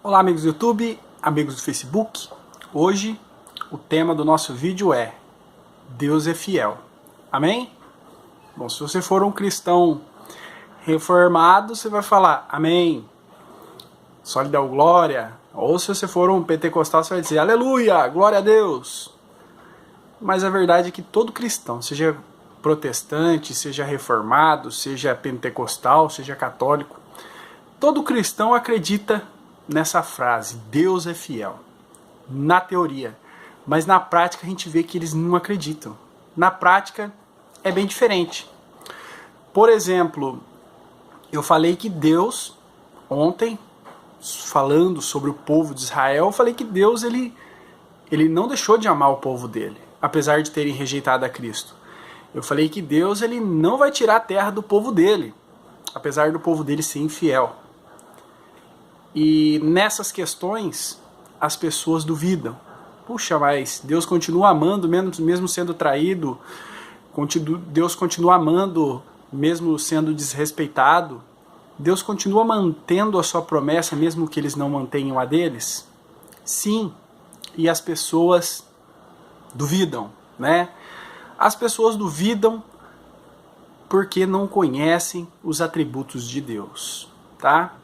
Olá, amigos do YouTube, amigos do Facebook. Hoje o tema do nosso vídeo é Deus é fiel. Amém? Bom, se você for um cristão reformado, você vai falar amém, só lhe dá o glória. Ou se você for um pentecostal, você vai dizer aleluia, glória a Deus. Mas a verdade é que todo cristão, seja protestante, seja reformado, seja pentecostal, seja católico, todo cristão acredita nessa frase, Deus é fiel, na teoria, mas na prática a gente vê que eles não acreditam. Na prática é bem diferente. Por exemplo, eu falei que Deus, ontem, falando sobre o povo de Israel, eu falei que Deus ele não deixou de amar o povo dele, apesar de terem rejeitado a Cristo. Eu falei que Deus ele não vai tirar a terra do povo dele, apesar do povo dele ser infiel. E nessas questões, as pessoas duvidam. Puxa, mas Deus continua amando mesmo sendo traído, Deus continua amando mesmo sendo desrespeitado, Deus continua mantendo a sua promessa mesmo que eles não mantenham a deles? Sim, e as pessoas duvidam, né? As pessoas duvidam porque não conhecem os atributos de Deus, tá?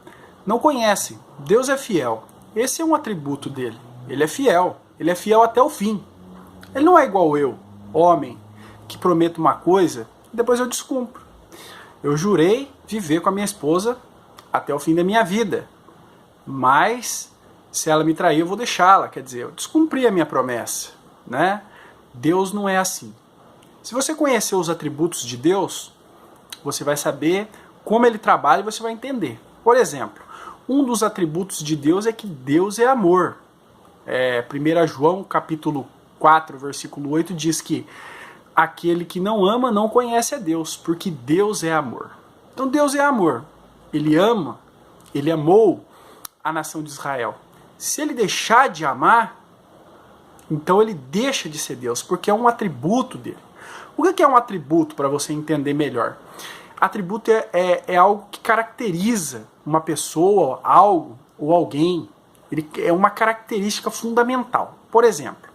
Não conhecem. Deus é fiel. Esse é um atributo dele. Ele é fiel. Ele é fiel até o fim. Ele não é igual eu, homem, que prometo uma coisa e depois eu descumpro. Eu jurei viver com a minha esposa até o fim da minha vida. Mas, se ela me trair, eu vou deixá-la. Quer dizer, eu descumpri a minha promessa, né? Deus não é assim. Se você conhecer os atributos de Deus, você vai saber como ele trabalha e você vai entender. Por exemplo, um dos atributos de Deus é que Deus é amor. 1 João capítulo 4, versículo 8 diz que aquele que não ama não conhece a Deus, porque Deus é amor. Então Deus é amor. Ele ama, ele amou a nação de Israel. Se ele deixar de amar, então ele deixa de ser Deus, porque é um atributo dele. O que é um atributo, para você entender melhor? Atributo é algo que caracteriza uma pessoa, algo ou alguém. Ele é uma característica fundamental. Por exemplo,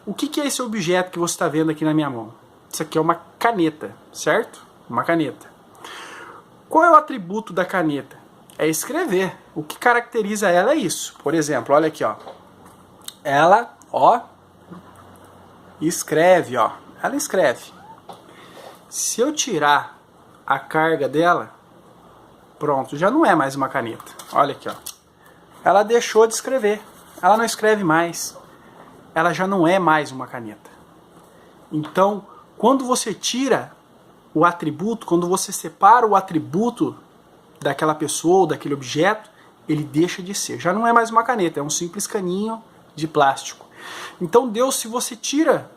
o que é esse objeto que você está vendo aqui na minha mão? Isso aqui é uma caneta, certo? Uma caneta. Qual é o atributo da caneta? É escrever. O que caracteriza ela é isso. Por exemplo, olha aqui, ó. Ela, ó, escreve, ó. Ela escreve. Se eu tirar a carga dela, pronto, já não é mais uma caneta. Olha aqui, ó. Ela deixou de escrever. Ela não escreve mais. Ela já não é mais uma caneta. Então, quando você tira o atributo, quando você separa o atributo daquela pessoa, daquele objeto, ele deixa de ser. Já não é mais uma caneta, é um simples caninho de plástico. Então, Deus, se você tira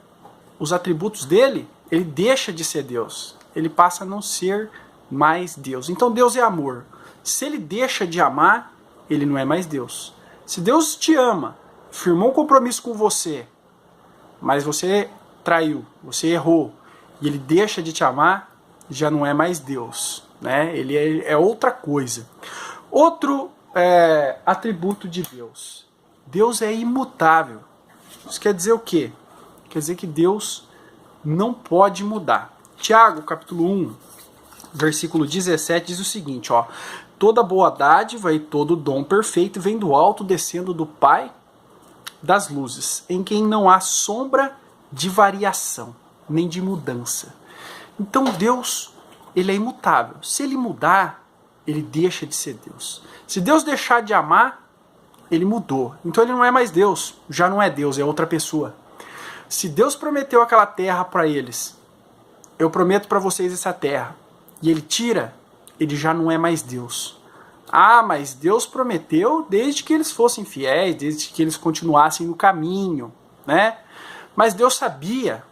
os atributos dele, ele deixa de ser Deus. Ele passa a não ser mais Deus. Então Deus é amor. Se ele deixa de amar, ele não é mais Deus. Se Deus te ama, firmou um compromisso com você, mas você traiu, você errou, e ele deixa de te amar, já não é mais Deus, né? Ele é outra coisa. Outro atributo de Deus. Deus é imutável. Isso quer dizer o quê? Quer dizer que Deus não pode mudar. Tiago, capítulo 1, versículo 17, diz o seguinte, ó. Toda boa dádiva e todo dom perfeito vem do alto, descendo do Pai das luzes, em quem não há sombra de variação, nem de mudança. Então Deus, ele é imutável. Se ele mudar, ele deixa de ser Deus. Se Deus deixar de amar, ele mudou. Então ele não é mais Deus, já não é Deus, é outra pessoa. Se Deus prometeu aquela terra para eles, eu prometo para vocês essa terra, e ele tira, ele já não é mais Deus. Ah, mas Deus prometeu desde que eles fossem fiéis, desde que eles continuassem no caminho, né? Mas Deus sabia,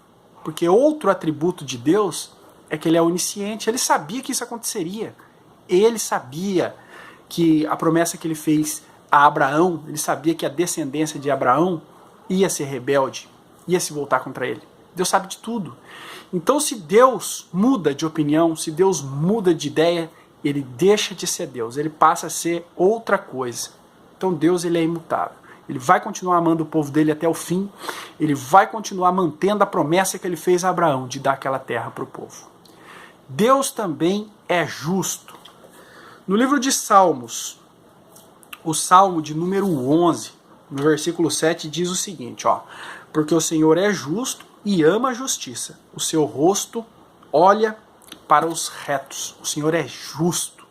porque outro atributo de Deus é que ele é onisciente, ele sabia que isso aconteceria. Ele sabia que a promessa que ele fez a Abraão, ele sabia que a descendência de Abraão ia ser rebelde, ia se voltar contra ele. Deus sabe de tudo. Então, se Deus muda de opinião, se Deus muda de ideia, ele deixa de ser Deus, ele passa a ser outra coisa. Então Deus, ele é imutável. Ele vai continuar amando o povo dele até o fim. Ele vai continuar mantendo a promessa que ele fez a Abraão de dar aquela terra para o povo. Deus também é justo. No livro de Salmos, o Salmo de número 11, no versículo 7, diz o seguinte, ó: porque o Senhor é justo e ama a justiça. O seu rosto olha para os retos. O Senhor é justo.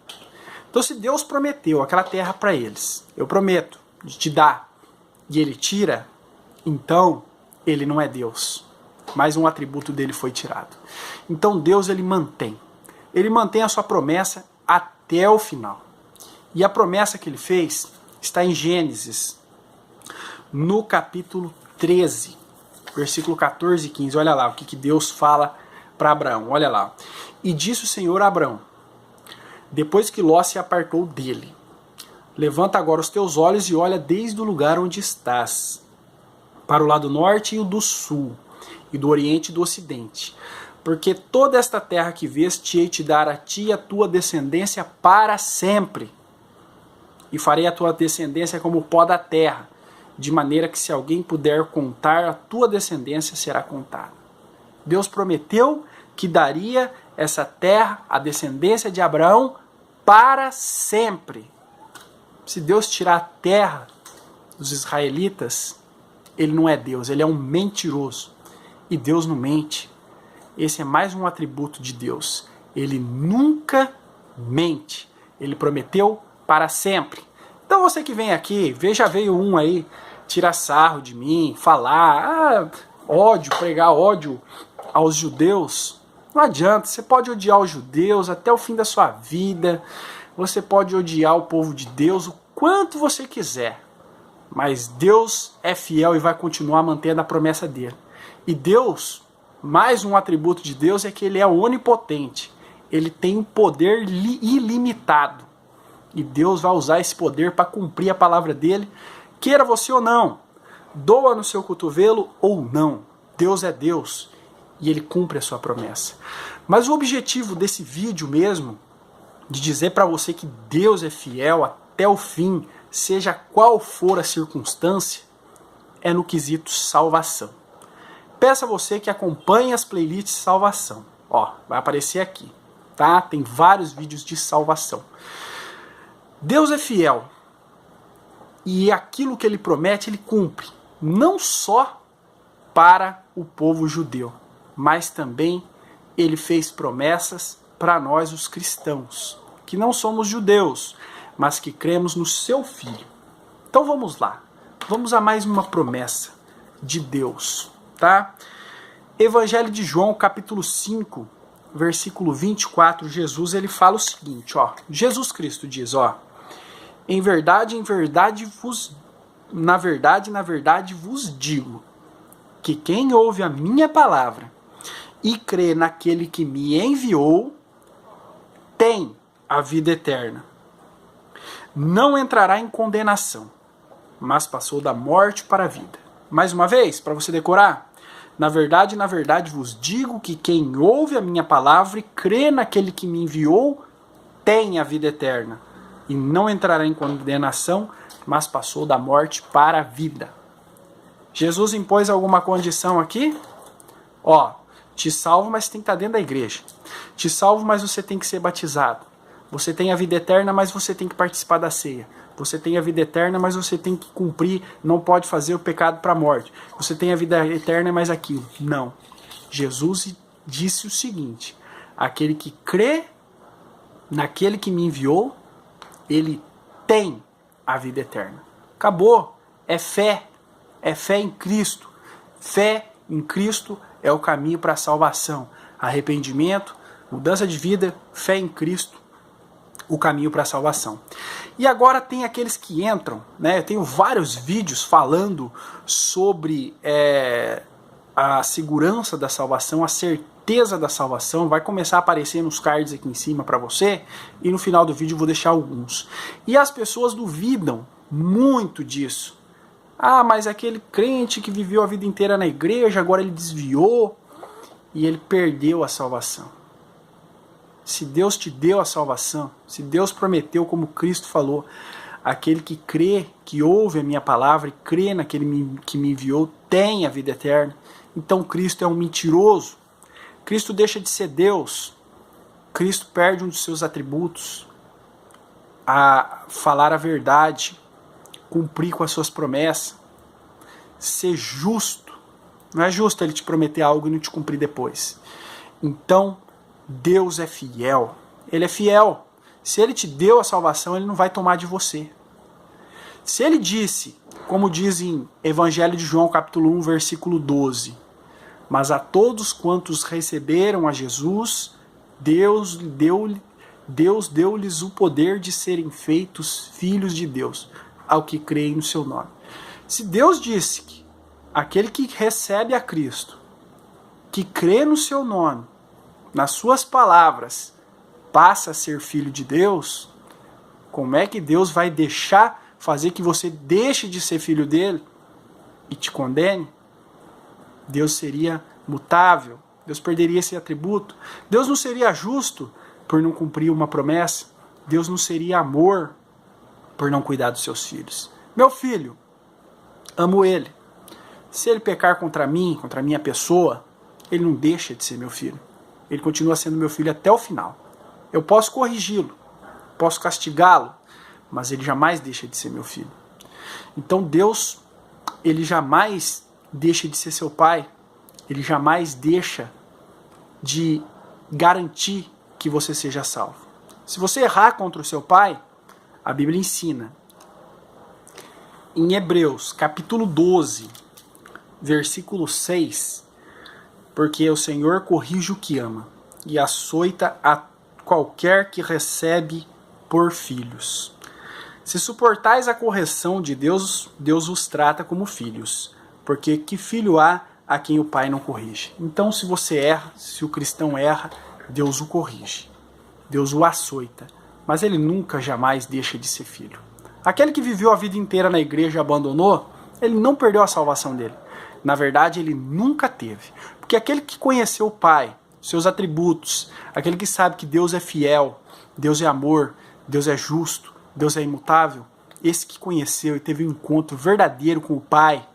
Então, se Deus prometeu aquela terra para eles, eu prometo de te dar, e ele tira, então ele não é Deus. Mais um atributo dele foi tirado. Então Deus, ele mantém. Ele mantém a sua promessa até o final. E a promessa que ele fez está em Gênesis, no capítulo 13, versículo 14 e 15. Olha lá o que Deus fala para Abraão. Olha lá. E disse o Senhor a Abraão, depois que Ló se apartou dele: levanta agora os teus olhos e olha desde o lugar onde estás, para o lado norte e o do sul, e do oriente e do ocidente. Porque toda esta terra que vês, te te dar a ti e a tua descendência para sempre. E farei a tua descendência como o pó da terra, de maneira que se alguém puder contar, a tua descendência será contada. Deus prometeu que daria essa terra, a descendência de Abraão, para sempre. Se Deus tirar a terra dos israelitas, ele não é Deus, ele é um mentiroso. E Deus não mente. Esse é mais um atributo de Deus. Ele nunca mente. Ele prometeu para sempre. Então você que vem aqui, já veio um aí tirar sarro de mim, falar ódio, pregar ódio aos judeus. Não adianta, você pode odiar os judeus até o fim da sua vida. Você pode odiar o povo de Deus o quanto você quiser, mas Deus é fiel e vai continuar mantendo a promessa dele. E Deus, mais um atributo de Deus é que ele é onipotente. Ele tem um poder ilimitado. E Deus vai usar esse poder para cumprir a palavra dele, queira você ou não. Doa no seu cotovelo ou não. Deus é Deus e ele cumpre a sua promessa. Mas o objetivo desse vídeo mesmo, de dizer para você que Deus é fiel até o fim, seja qual for a circunstância, é no quesito salvação. Peço a você que acompanhe as playlists de salvação. Ó, vai aparecer aqui, tá? Tem vários vídeos de salvação. Deus é fiel e aquilo que ele promete, ele cumpre. Não só para o povo judeu, mas também ele fez promessas para nós, os cristãos, que não somos judeus, mas que cremos no seu Filho. Então vamos lá, vamos a mais uma promessa de Deus, tá? Evangelho de João, capítulo 5, versículo 24, Jesus ele fala o seguinte, ó, Jesus Cristo diz, ó: na verdade vos digo, que quem ouve a minha palavra e crê naquele que me enviou, tem a vida eterna. Não entrará em condenação, mas passou da morte para a vida. Mais uma vez, para você decorar. Na verdade vos digo que quem ouve a minha palavra e crê naquele que me enviou, tem a vida eterna. E não entrará em condenação, mas passou da morte para a vida. Jesus impôs alguma condição aqui? Ó, te salvo, mas tem que estar dentro da igreja. Te salvo, mas você tem que ser batizado. Você tem a vida eterna, mas você tem que participar da ceia. Você tem a vida eterna, mas você tem que cumprir, não pode fazer o pecado para a morte. Você tem a vida eterna, mas aquilo. Não. Jesus disse o seguinte: aquele que crê naquele que me enviou, ele tem a vida eterna. Acabou. É fé em Cristo. Fé em Cristo é o caminho para a salvação. Arrependimento, mudança de vida, fé em Cristo, o caminho para a salvação. E agora tem aqueles que entram, né? Eu tenho vários vídeos falando sobre a segurança da salvação, a certeza da salvação. Vai começar a aparecer nos cards aqui em cima para você, e no final do vídeo eu vou deixar alguns. E as pessoas duvidam muito disso. Ah, mas aquele crente que viveu a vida inteira na igreja, agora ele desviou e ele perdeu a salvação. Se Deus te deu a salvação, se Deus prometeu, como Cristo falou, aquele que crê, que ouve a minha palavra e crê naquele que me enviou, tem a vida eterna. Então Cristo é um mentiroso. Cristo deixa de ser Deus. Cristo perde um dos seus atributos, a falar a verdade, cumprir com as suas promessas, ser justo. Não é justo ele te prometer algo e não te cumprir depois. Então, Deus é fiel. Ele é fiel. Se ele te deu a salvação, ele não vai tomar de você. Se ele disse, como diz em Evangelho de João, capítulo 1, versículo 12, mas a todos quantos receberam a Jesus, Deus deu-lhes o poder de serem feitos filhos de Deus, ao que creem no seu nome. Se Deus disse que aquele que recebe a Cristo, que crê no seu nome, nas suas palavras, passa a ser filho de Deus, como é que Deus vai fazer que você deixe de ser filho dele e te condene? Deus seria mutável, Deus perderia esse atributo. Deus não seria justo por não cumprir uma promessa. Deus não seria amor por não cuidar dos seus filhos. Meu filho, amo ele. Se ele pecar contra mim, contra a minha pessoa, ele não deixa de ser meu filho. Ele continua sendo meu filho até o final. Eu posso corrigi-lo, posso castigá-lo, mas ele jamais deixa de ser meu filho. Então Deus, ele jamais deixa de ser seu pai, ele jamais deixa de garantir que você seja salvo. Se você errar contra o seu pai, a Bíblia ensina em Hebreus, capítulo 12, versículo 6, porque o Senhor corrige o que ama e açoita a qualquer que recebe por filhos. Se suportais a correção de Deus, Deus os trata como filhos, porque que filho há a quem o pai não corrige? Então, se você erra, se o cristão erra, Deus o corrige, Deus o açoita, mas ele nunca, jamais deixa de ser filho. Aquele que viveu a vida inteira na igreja e abandonou, ele não perdeu a salvação dele. Na verdade, ele nunca teve. Porque aquele que conheceu o Pai, seus atributos, aquele que sabe que Deus é fiel, Deus é amor, Deus é justo, Deus é imutável, esse que conheceu e teve um encontro verdadeiro com o Pai,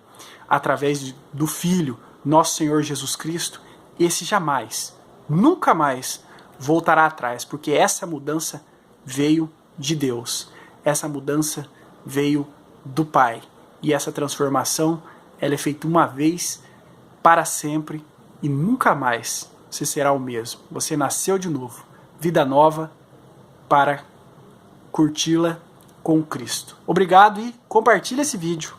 através do Filho, nosso Senhor Jesus Cristo, esse jamais, nunca mais voltará atrás, porque essa mudança veio de Deus, essa mudança veio do Pai, e essa transformação ela é feita uma vez, para sempre, e nunca mais você será o mesmo. Você nasceu de novo, vida nova, para curti-la com Cristo. Obrigado e compartilhe esse vídeo.